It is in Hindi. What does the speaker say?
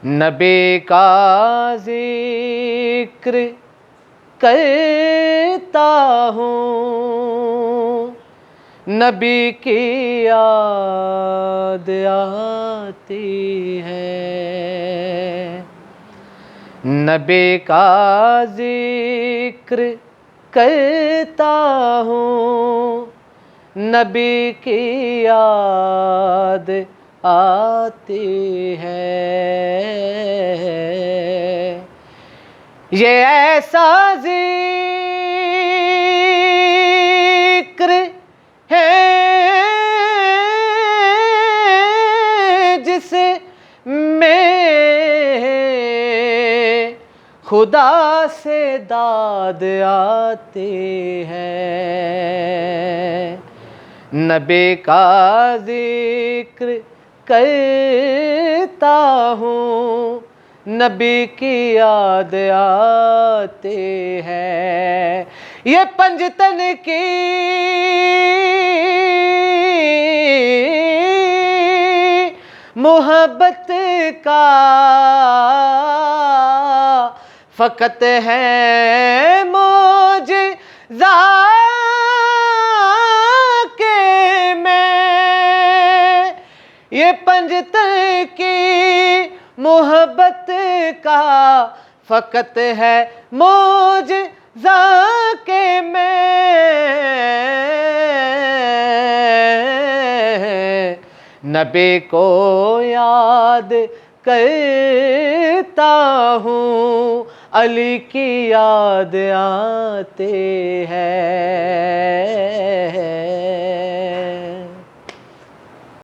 नबी का जिक्र करता हूँ, नबी की याद आती है। नबी का जिक्र करता हूँ, नबी की याद आती है। ये ऐसा जिक्र है जिसे में खुदा से दाद आती है। नबी का जिक्र करता हूँ, नबी की याद आती है। ये पंजतन की मोहब्बत का फ़कत है मौजज़ा के मैं। ये पंजतन की मोहब्बत का फ़कत है मौजज़ा के मैं। नबी को याद करता हूँ, अली की याद आती है।